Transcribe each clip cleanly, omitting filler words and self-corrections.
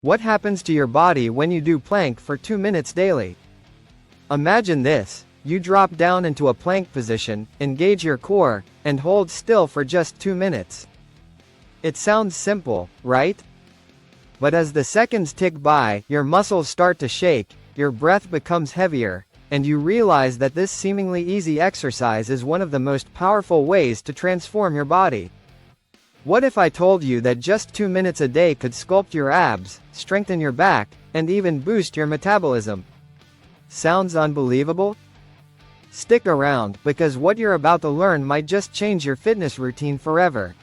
What happens to your body when you do plank for 2 minutes daily? Imagine this. You drop down into a plank position, engage your core, and hold still for just 2 minutes. It sounds simple, right? But as the seconds tick by, your muscles start to shake, your breath becomes heavier, and you realize that this seemingly easy exercise is one of the most powerful ways to transform your body. What if I told you that just 2 minutes a day could sculpt your abs, strengthen your back, and even boost your metabolism? Sounds unbelievable? Stick around, because what you're about to learn might just change your fitness routine forever.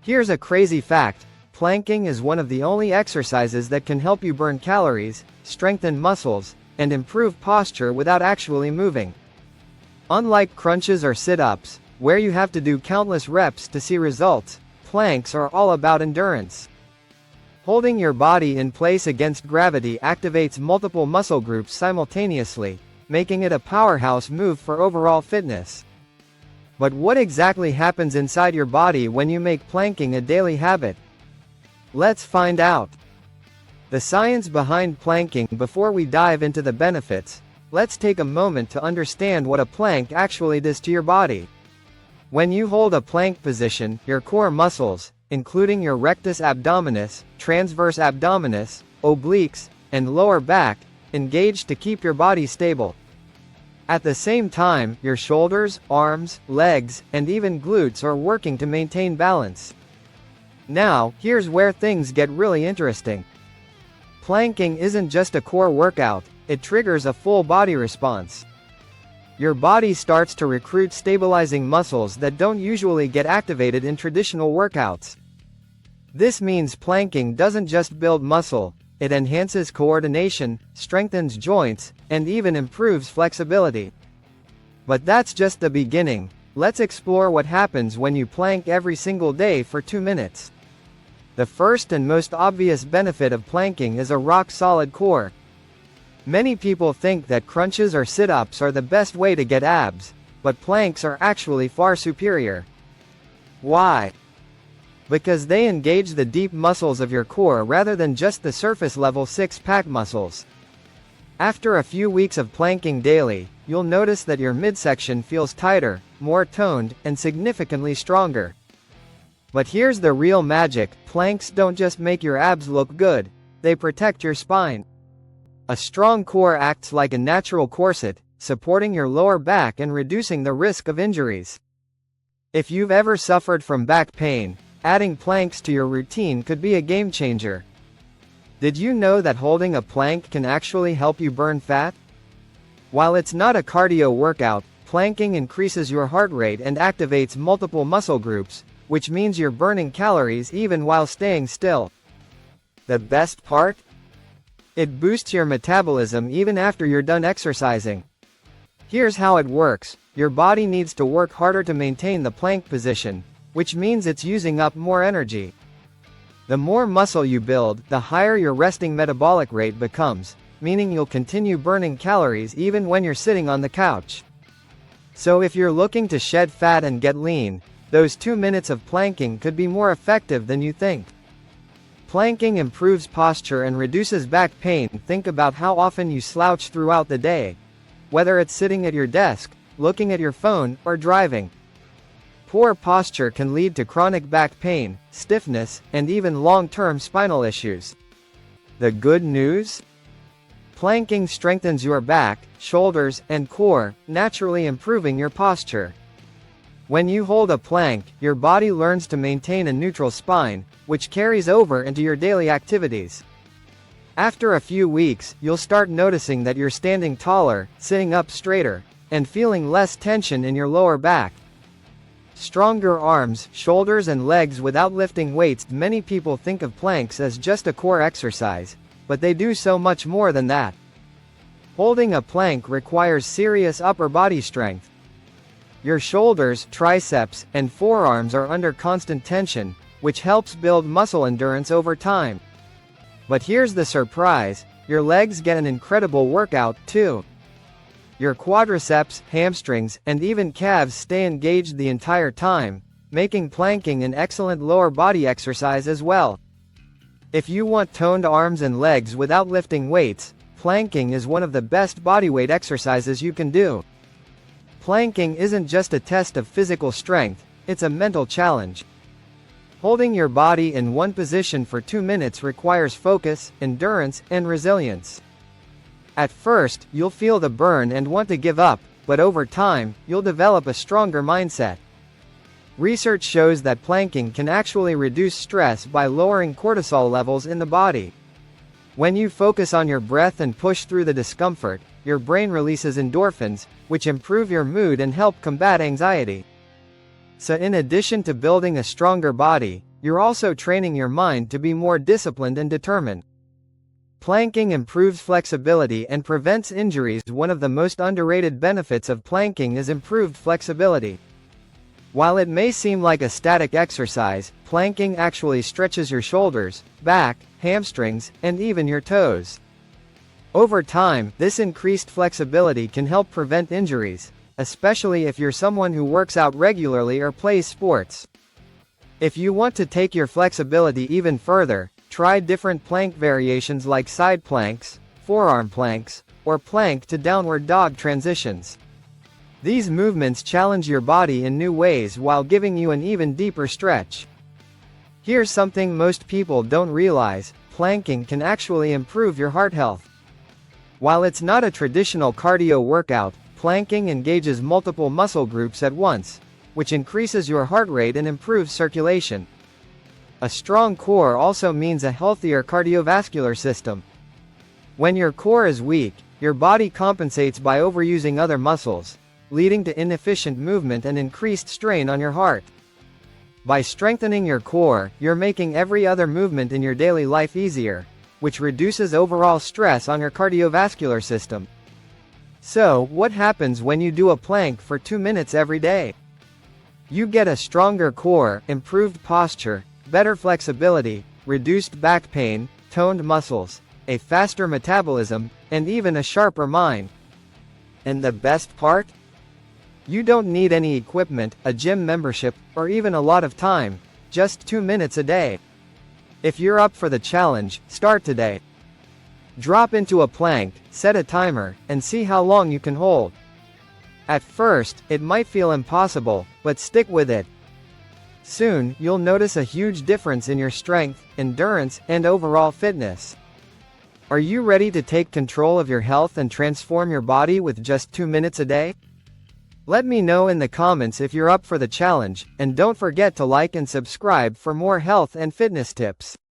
Here's a crazy fact. Planking is one of the only exercises that can help you burn calories, strengthen muscles, and improve posture without actually moving. Unlike crunches or sit-ups, where you have to do countless reps to see results, planks are all about endurance. Holding your body in place against gravity activates multiple muscle groups simultaneously, making it a powerhouse move for overall fitness. But what exactly happens inside your body when you make planking a daily habit? Let's find out. The science behind planking. Before we dive into the benefits, let's take a moment to understand what a plank actually does to your body. When you hold a plank position, your core muscles, including your rectus abdominis, transverse abdominis, obliques, and lower back, engage to keep your body stable. At the same time, your shoulders, arms, legs, and even glutes are working to maintain balance. Now, here's where things get really interesting. Planking isn't just a core workout, it triggers a full body response. Your body starts to recruit stabilizing muscles that don't usually get activated in traditional workouts. This means planking doesn't just build muscle, it enhances coordination, strengthens joints, and even improves flexibility. But that's just the beginning. Let's explore what happens when you plank every single day for 2 minutes. The first and most obvious benefit of planking is a rock-solid core. Many people think that crunches or sit-ups are the best way to get abs, but planks are actually far superior. Why? Because they engage the deep muscles of your core rather than just the surface-level six-pack muscles. After a few weeks of planking daily, you'll notice that your midsection feels tighter, more toned, and significantly stronger. But here's the real magic. Planks don't just make your abs look good, they protect your spine. A strong core acts like a natural corset, supporting your lower back and reducing the risk of injuries. If you've ever suffered from back pain, adding planks to your routine could be a game changer. Did you know that holding a plank can actually help you burn fat? While it's not a cardio workout, planking increases your heart rate and activates multiple muscle groups, which means you're burning calories even while staying still. The best part? It boosts your metabolism even after you're done exercising. Here's how it works. Your body needs to work harder to maintain the plank position, which means it's using up more energy. The more muscle you build, the higher your resting metabolic rate becomes, meaning you'll continue burning calories even when you're sitting on the couch. So if you're looking to shed fat and get lean, those 2 minutes of planking could be more effective than you think. Planking improves posture and reduces back pain. Think about how often you slouch throughout the day. Whether it's sitting at your desk, looking at your phone, or driving. Poor posture can lead to chronic back pain, stiffness, and even long-term spinal issues. The good news? Planking strengthens your back, shoulders, and core, naturally improving your posture. When you hold a plank, your body learns to maintain a neutral spine, which carries over into your daily activities. After a few weeks, you'll start noticing that you're standing taller, sitting up straighter, and feeling less tension in your lower back. Stronger arms, shoulders, and legs without lifting weights. Many people think of planks as just a core exercise, but they do so much more than that. Holding a plank requires serious upper body strength. Your shoulders, triceps, and forearms are under constant tension, which helps build muscle endurance over time. But here's the surprise, your legs get an incredible workout, too. Your quadriceps, hamstrings, and even calves stay engaged the entire time, making planking an excellent lower body exercise as well. If you want toned arms and legs without lifting weights, planking is one of the best bodyweight exercises you can do. Planking isn't just a test of physical strength, it's a mental challenge. Holding your body in one position for 2 minutes requires focus, endurance, and resilience. At first, you'll feel the burn and want to give up, but over time, you'll develop a stronger mindset. Research shows that planking can actually reduce stress by lowering cortisol levels in the body. When you focus on your breath and push through the discomfort, your brain releases endorphins, which improve your mood and help combat anxiety. So in addition to building a stronger body, you're also training your mind to be more disciplined and determined. Planking improves flexibility and prevents injuries. One of the most underrated benefits of planking is improved flexibility. While it may seem like a static exercise, planking actually stretches your shoulders, back, hamstrings, and even your toes. Over time, this increased flexibility can help prevent injuries, especially if you're someone who works out regularly or plays sports. If you want to take your flexibility even further, try different plank variations like side planks, forearm planks, or plank to downward dog transitions. These movements challenge your body in new ways while giving you an even deeper stretch. Here's something most people don't realize: planking can actually improve your heart health. While it's not a traditional cardio workout, planking engages multiple muscle groups at once, which increases your heart rate and improves circulation. A strong core also means a healthier cardiovascular system. When your core is weak, your body compensates by overusing other muscles, leading to inefficient movement and increased strain on your heart. By strengthening your core, you're making every other movement in your daily life easier, which reduces overall stress on your cardiovascular system. So, what happens when you do a plank for 2 minutes every day? You get a stronger core, improved posture, better flexibility, reduced back pain, toned muscles, a faster metabolism, and even a sharper mind. And the best part? You don't need any equipment, a gym membership, or even a lot of time, just 2 minutes a day. If you're up for the challenge, start today. Drop into a plank, set a timer, and see how long you can hold. At first, it might feel impossible, but stick with it. Soon, you'll notice a huge difference in your strength, endurance, and overall fitness. Are you ready to take control of your health and transform your body with just 2 minutes a day? Let me know in the comments if you're up for the challenge, and don't forget to like and subscribe for more health and fitness tips.